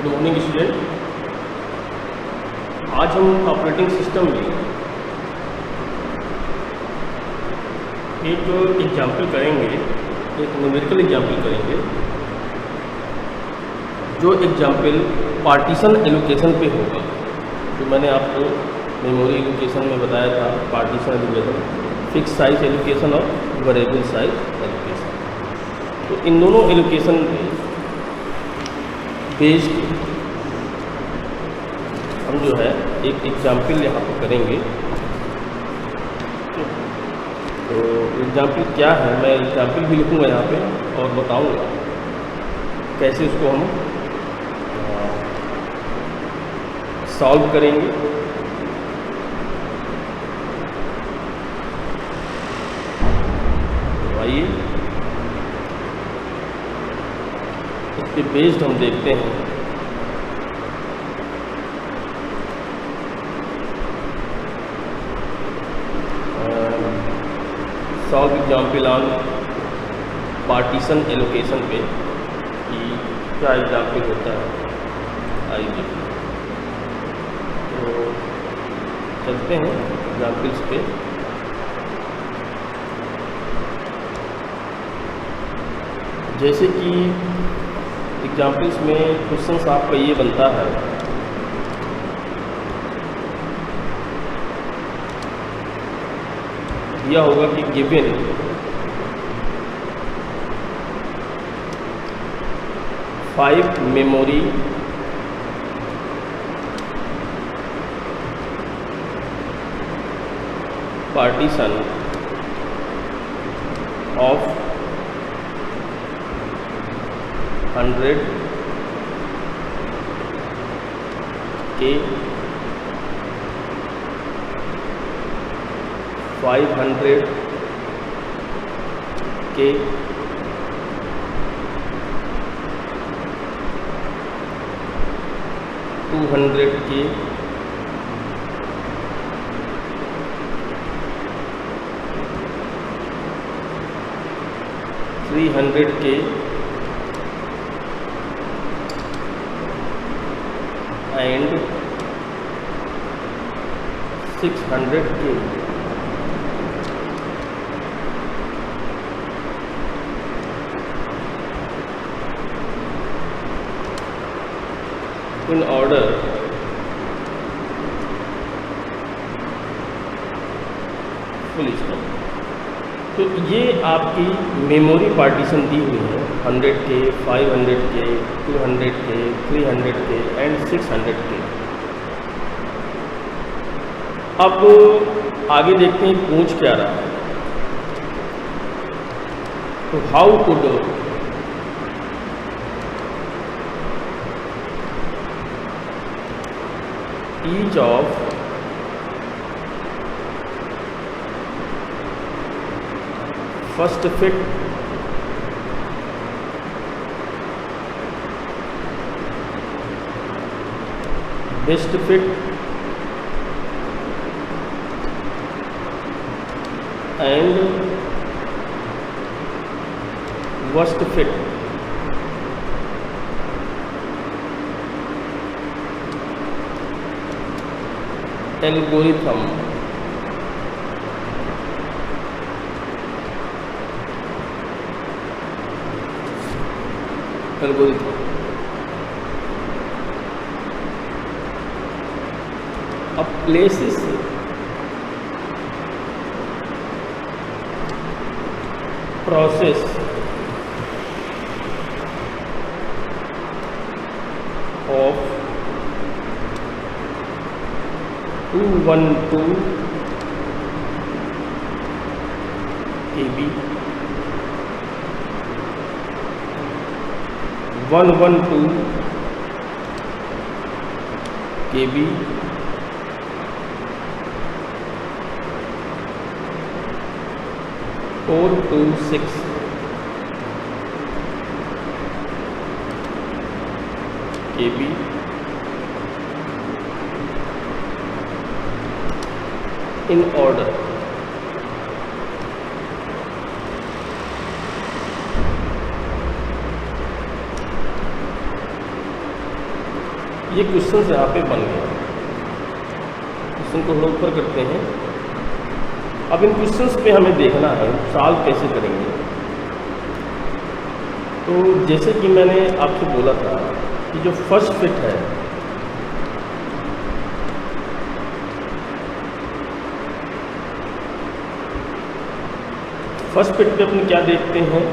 Good morning student. आज हम operating system में एक एग्जाम्पल करेंगे, एक न्यूमेरिकल एग्जाम्पल करेंगे। जो एग्जाम्पल पार्टीशन एलोकेशन पे होगा, जो मैंने आपको मेमोरी एलोकेशन में बताया था, partition allocation, fix size allocation और वेरिएबल साइज एलोकेशन। तो इन दोनों एलोकेशन में बेस्ड हम जो है एक एग्जाम्पल यहाँ पर करेंगे। तो एग्जाम्पल क्या है, मैं एग्जाम्पल भी लिखूँगा यहाँ पे और बताऊँगा कैसे उसको हम सॉल्व करेंगे। तो आइए इस पे बेस्ड हम देखते हैं। Solve example on partition allocation पे कि क्या एग्जाम्पल होता है, आइए तो चलते हैं एग्जाम्पल्स पे। जैसे कि एग्जाम्पल्स में क्वेश्चंस आपका ये बनता है, दिया होगा कि given five memory partition of 100 के 500 के 200 के 300 के एंड 600 के। In order full stop. तो ये आपकी मेमोरी पार्टीशन दी हुई है 100 के, 500 के, 200 के, 300 के एंड 600 के। अब आगे देखते हैं पूछ क्या रहा है। तो how could each of first fit best fit and worst fit algorithm अब places process of 212 KB 112 KB 426 KB in order. ये क्वेश्चन यहाँ पे बन गया। क्वेश्चन को हम ऊपर करते हैं। अब इन क्वेश्चंस पे हमें देखना है सॉल्व कैसे करेंगे। तो जैसे कि मैंने आपसे बोला था कि जो फर्स्ट फिट है, फर्स्ट फिट पे अपन क्या देखते हैं,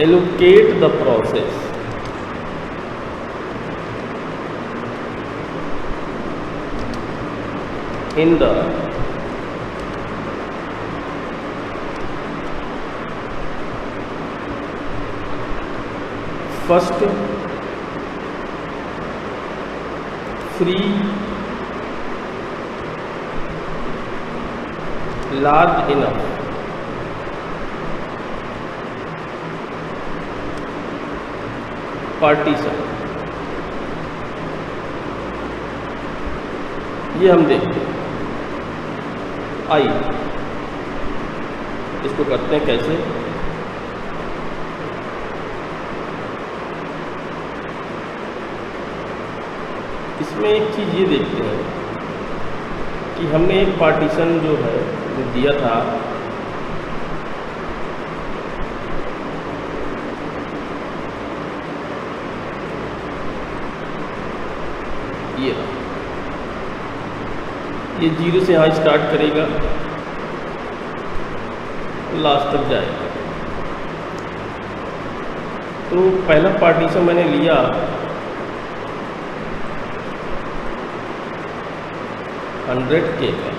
allocate the process in the first free large enough partition, ये हम देखते हैं। आई इसको करते हैं कैसे, इसमें एक चीज़ ये देखते हैं कि हमने एक पार्टीशन जो है जो दिया था, ये 0 से यहाँ स्टार्ट करेगा, लास्ट तक जाएगा। तो पहला पार्टीशन मैंने लिया 100K का,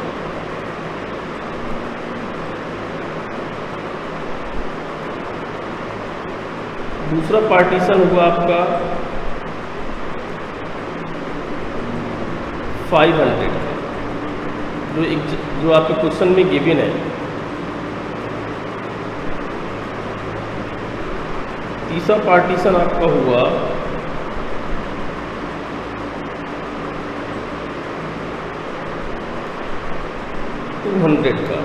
दूसरा पार्टीशन हुआ आपका 500 का, जो आपके क्वेश्चन में गिवन है। तीसरा पार्टीशन आपका हुआ 200 का,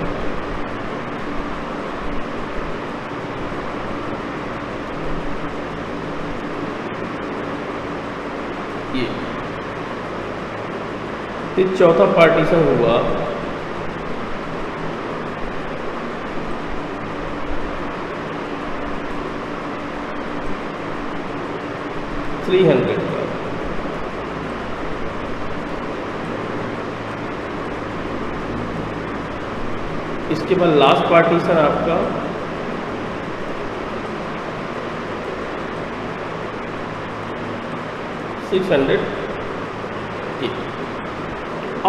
ये फिर चौथा पार्टीशन हुआ 300 का। इसके बाद लास्ट पार्टीशन आपका 600 की।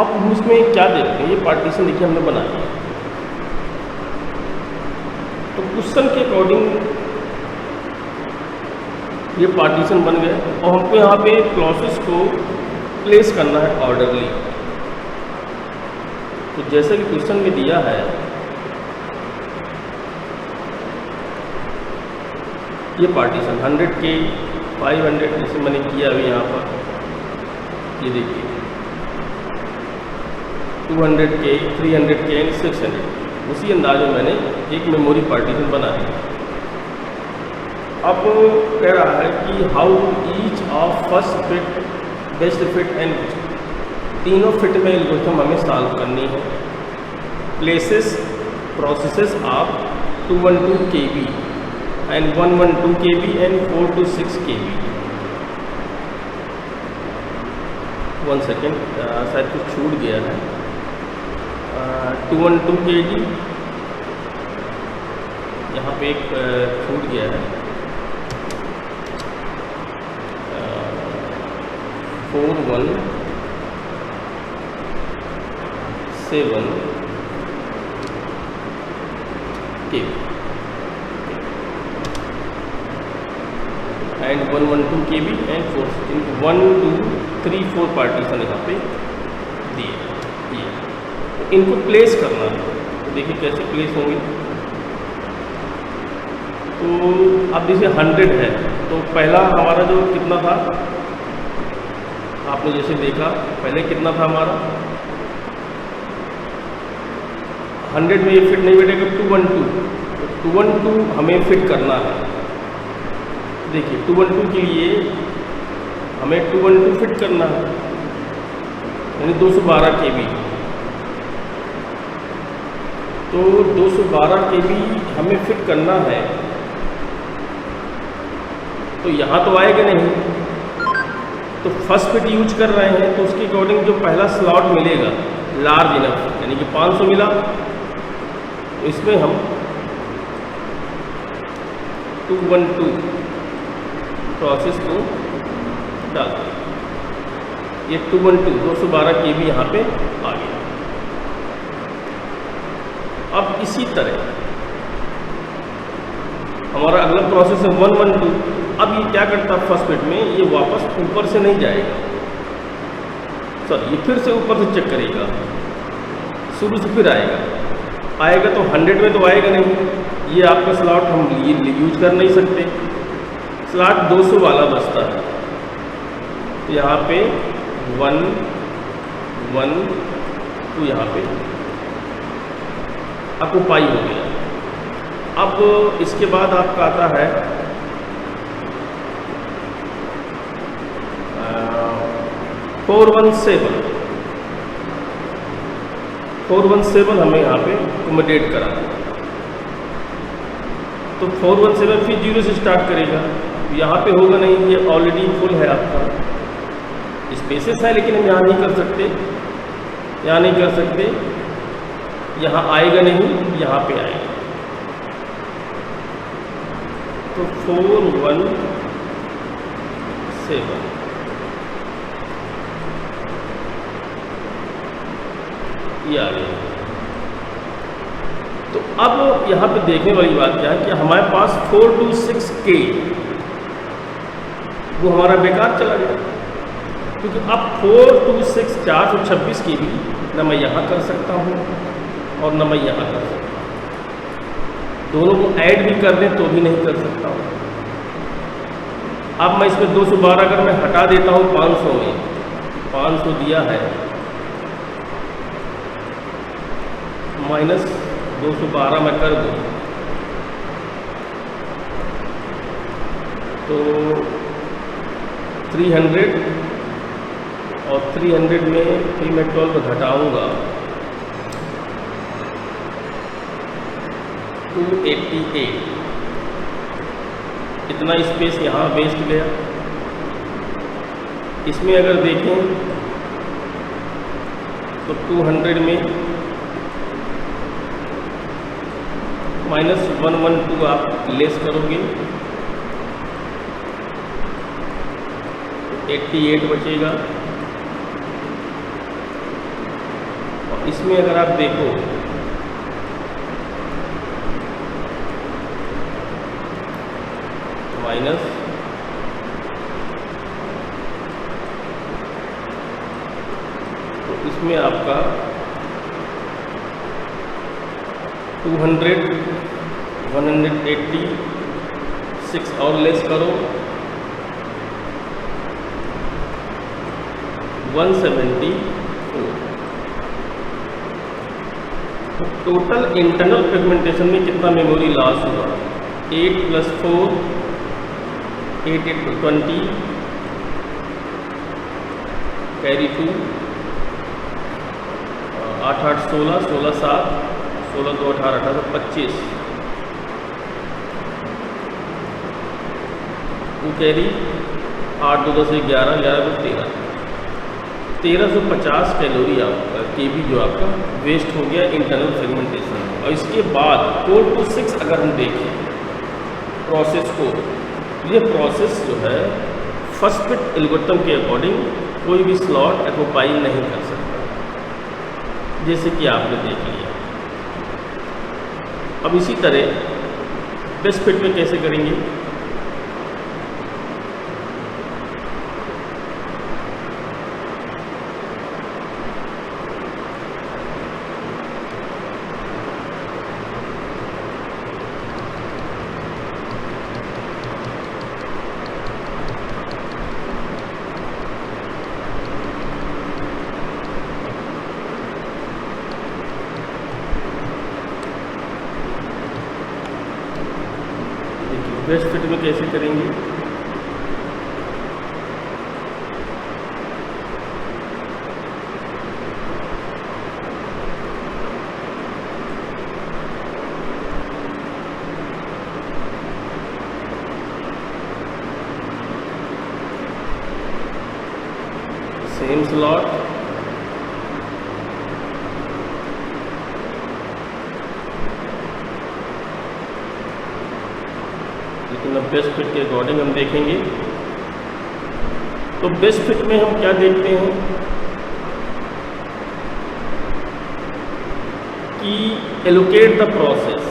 अब हम उसमें क्या देखते हैं, ये पार्टीशन देखिए हमने बना लिया। तो क्वेश्चन के अकॉर्डिंग ये पार्टीशन बन गए और हमको यहाँ पे क्लॉसेस को प्लेस करना है ऑर्डरली। तो जैसे कि क्वेश्चन में दिया है, ये पार्टीशन 100K 500 जैसे मैंने किया अभी यहाँ पर, ये देखिए 200K 300K एंड 600, उसी अंदाज में मैंने एक मेमोरी पार्टीशन बना दिया। अब कह रहा है कि how each of first fit best fit and तीनों फिट में एल्गोरिथम हमें सॉल्व करनी है। Places processes of 212 KB and 112 KB and 4 to 6 KB। 1 second, शायद कुछ छूट गया है। 212 KB यहाँ पे एक छूट गया है। 41 7 KB and 112 KB and 4 1 2 3 4 partition यहाँ पे दिए। तो इनको प्लेस करना है, तो देखिए कैसे प्लेस होंगे। तो अब जैसे 100 है, तो पहला हमारा जो कितना था, आपने जैसे देखा पहले कितना था हमारा 100 में ये फिट नहीं बैठेगा 212, तो 212 हमें फिट करना है। देखिए 212 के लिए हमें 212 फिट करना है, यानी 212 kV। तो 212 kV हमें फिट करना है, तो यहाँ तो आएगा नहीं, तो फर्स्ट फिट यूज कर रहे हैं, तो उसके अकॉर्डिंग जो पहला स्लॉट मिलेगा लार्ज इनफ, यानी कि 500 मिला, तो इसमें हम 212 प्रोसेस को डाल दें। ये 212 kV यहाँ पे आ गया। अब इसी तरह हमारा अगला प्रोसेस है 112। अब ये क्या करता है फर्स्ट फिट में, ये वापस ऊपर से नहीं जाएगा, सॉरी, ये फिर से ऊपर से चेक करेगा, शुरू से फिर आएगा तो 100 में तो आएगा नहीं, ये आपका स्लॉट हम यूज कर नहीं सकते, स्लॉट 200 वाला बचता है। तो यहाँ पे 1 1 2 यहाँ पे ऑक्युपाई हो गया। अब इसके बाद आपका आता है 417 हमें यहाँ पे अकोमोडेट करा। तो 417 फिर 0 से स्टार्ट करेगा, यहाँ पे होगा नहीं, ये ऑलरेडी फुल है आपका, स्पेसेस है, लेकिन हम यहाँ नहीं कर सकते, यहाँ आएगा नहीं, यहाँ पे आएगा। तो 417 ये आ गया। तो अब यहाँ पे देखने वाली बात क्या है कि हमारे पास 426K वो हमारा बेकार चला गया, क्योंकि अब 426 426 kV न मैं यहाँ कर सकता हूँ और न मैं यहाँ कर सकता हूँ, दोनों को ऐड भी कर दें तो भी नहीं कर सकता हूँ। अब मैं इसमें 212 अगर मैं हटा देता हूँ 500 में, 500 दिया है माइनस 212 मैं कर दूँ तो 300, और 300 में फिर मैं 12 घटाऊँगा 288, इतना स्पेस यहाँ वेस्ट गया। इसमें अगर देखें तो 200 में माइनस 112 आप लेस करोगे, 88 बचेगा। और इसमें अगर आप देखो माइनस तो इसमें आपका 200 186 और लेस करो 174। तो टोटल इंटरनल फ्रेगमेंटेशन में कितना मेमोरी लॉस हुआ, 8 + 4 8 8 20 कैरी 2 8 8 16 16 7 16 2 18 18 25 2 कैरी 8 2 10 11 11 2 13 1350 कैलोरी आपका केबी जो आपका वेस्ट हो गया इंटरनल फ्रेगमेंटेशन। और इसके बाद 4 to 6 अगर हम देखें प्रोसेस को, ये प्रोसेस जो है फर्स्ट फिट एल्गोरिथम के अकॉर्डिंग कोई भी स्लॉट ऑक्युपाई नहीं कर सकता, जैसे कि आपने देख लिया। अब इसी तरह बेस्ट फिट में कैसे करेंगे, बेस्ट फिट में कैसे करेंगे? सेम स्लॉट, लेकिन अब बेस्ट फिट के अकॉर्डिंग हम देखेंगे। तो बेस्ट फिट में हम क्या देखते हैं कि allocate the process.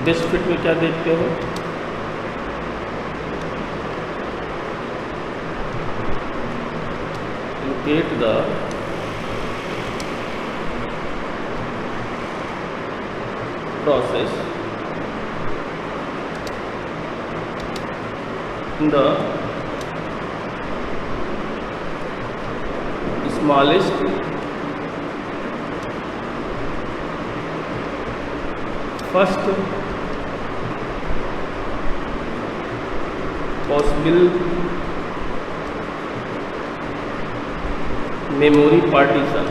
Best fit में क्या देखते हैं? Allocate the process in the smallest first possible memory partition।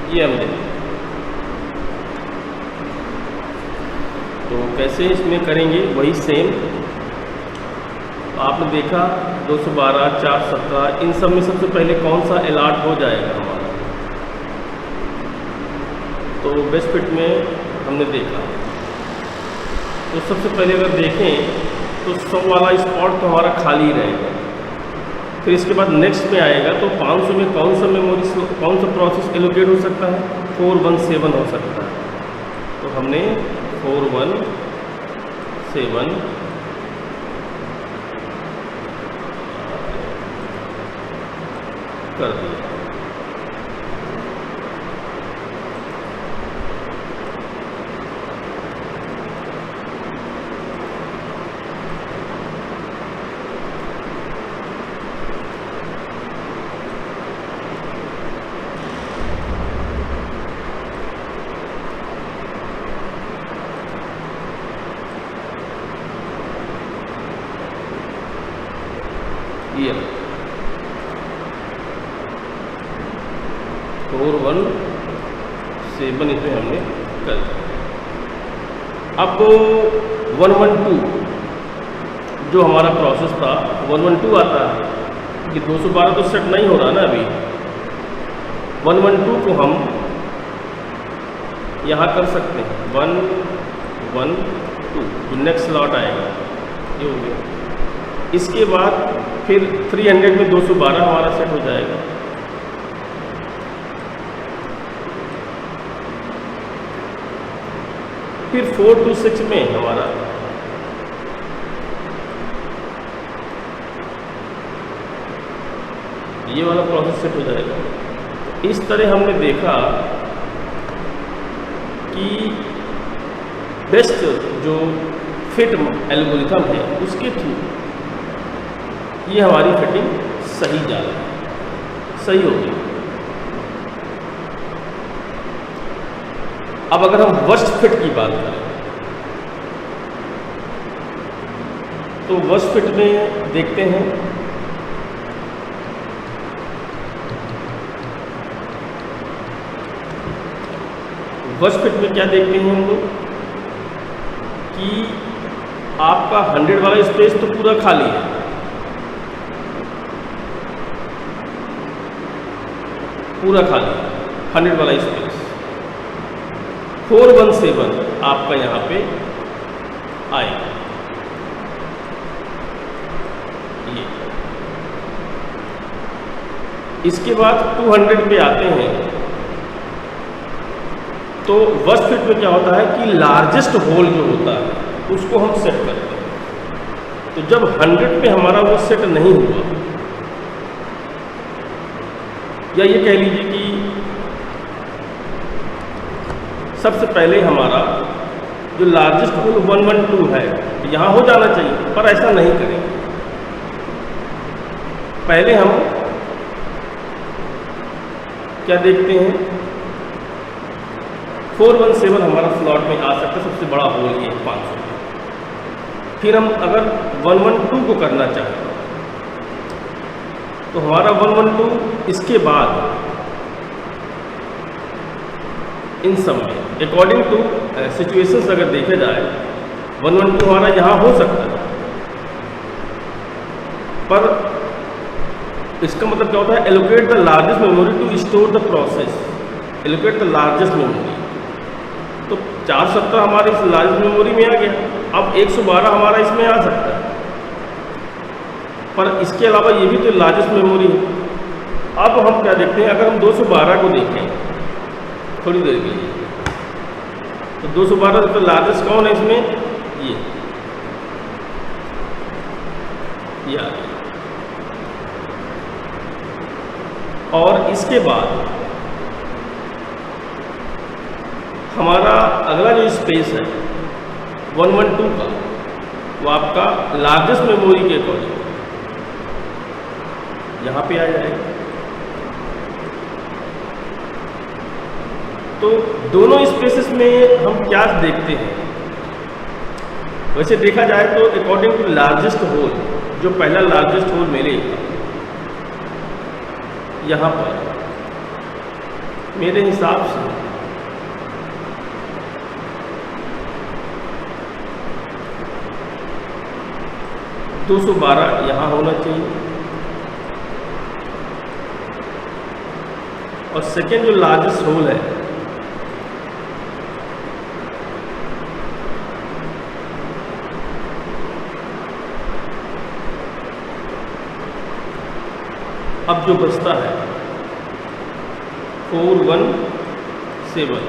ये हम देखें तो कैसे इसमें करेंगे, वही सेम आपने देखा 212, 417, इन सब में सबसे पहले कौन सा अलॉट हो जाएगा हमारा। तो बेस्ट फिट में हमने देखा तो सबसे पहले अगर देखें तो 100 वाला स्पॉट तो हमारा खाली रहेगा। फिर इसके बाद नेक्स्ट में आएगा तो 500 में कौन सा मेमोरी कौन सा प्रोसेस एलोकेट हो सकता है? 417 हो सकता है। तो हमने 417 कर दिया। ये 417 इसमें हमने कर दिया। अब 112 जो हमारा प्रोसेस था 112 आता है कि 212 तो सेट नहीं हो रहा ना अभी। 112 को हम यहाँ कर सकते हैं 112 जो नेक्स्ट स्लॉट आएगा ये हो गया। इसके बाद फिर 300 में 212 हमारा सेट हो जाएगा। फिर 426 में हमारा ये वाला प्रोसेस सेट हो जाएगा। इस तरह हमने देखा कि बेस्ट जो फिट एल्गोरिथम है उसके थ्रू ये हमारी फिटिंग सही जा रही है, सही हो गई। अब अगर हम वर्स्ट फिट की बात करें तो वर्स्ट फिट में देखते हैं वर्स्ट फिट में क्या देखते हैं हम लोग कि आपका 100 वाला स्पेस तो पूरा खाली है, पूरा खाली 100 वाला स्पेस। 417 आपका यहाँ पे आएगा। ये इसके बाद 200 पे आते हैं तो वर्स्ट फिट में क्या होता है कि लार्जेस्ट होल जो होता है उसको हम सेट करते हैं। तो जब 100 पे हमारा वो सेट नहीं हुआ, या ये कह लीजिए कि सबसे पहले हमारा जो लार्जेस्ट होल 112 है यहाँ हो जाना चाहिए, पर ऐसा नहीं करेंगे। पहले हम क्या देखते हैं, 417 हमारा स्लॉट में आ सकता है, सबसे बड़ा होल ये 500। फिर हम अगर 112 को करना चाहें तो हमारा 112 इसके बाद इन सब में अकॉर्डिंग टू सिचुएशंस अगर देखे जाए 112 हमारा यहाँ हो सकता है, पर इसका मतलब क्या होता है, allocate the largest memory to store the process, allocate the largest memory. तो 470 हमारे इस लार्जेस्ट मेमोरी में आ गया, अब 112 हमारा इसमें आ सकता है, पर इसके अलावा ये भी तो लार्जेस्ट मेमोरी है। अब हम क्या देखते हैं, अगर हम 212 को देखें थोड़ी देर के लिए, तो 212 तो लार्जेस्ट कौन है इसमें, ये आ गया। और इसके बाद हमारा अगला जो स्पेस है 112 का, वो आपका लार्जेस्ट मेमोरी के अकॉर्डिंग यहाँ पे आ जाएगा। तो दोनों स्पेसेस में हम क्या देखते हैं, वैसे देखा जाए तो अकॉर्डिंग टू लार्जेस्ट होल, जो पहला लार्जेस्ट होल मिलेगा यहाँ पर, मेरे हिसाब से 212 यहाँ होना चाहिए, और सेकेंड जो लार्जेस्ट होल है अब जो बचता है 417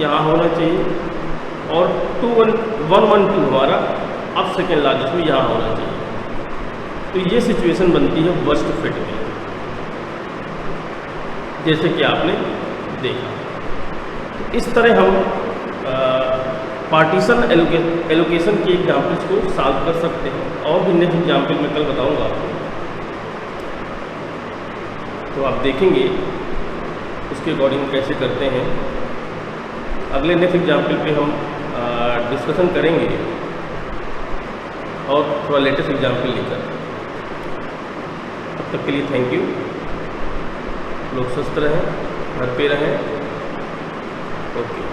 यहाँ होना चाहिए, और 112 हमारा अब सेकेंड लार्जेस्ट में यहाँ होना चाहिए। तो ये सिचुएशन बनती है वर्स्ट फिट में, जैसे कि आपने देखा। इस तरह हम पार्टीशन एलोकेशन के एग्जाम्पल्स को सॉल्व कर सकते हैं, और भी नेक्स्ट एग्जाम्पल मैं कल बताऊंगा आपको, तो आप देखेंगे उसके अकॉर्डिंग कैसे करते हैं। अगले नेक्स्ट एग्जाम्पल पे हम डिस्कशन करेंगे, और थोड़ा लेटेस्ट एग्जाम्पल लेकर। तब तक के लिए थैंक यू। लोग स्वस्थ रहें, घर पे रहें। ओके।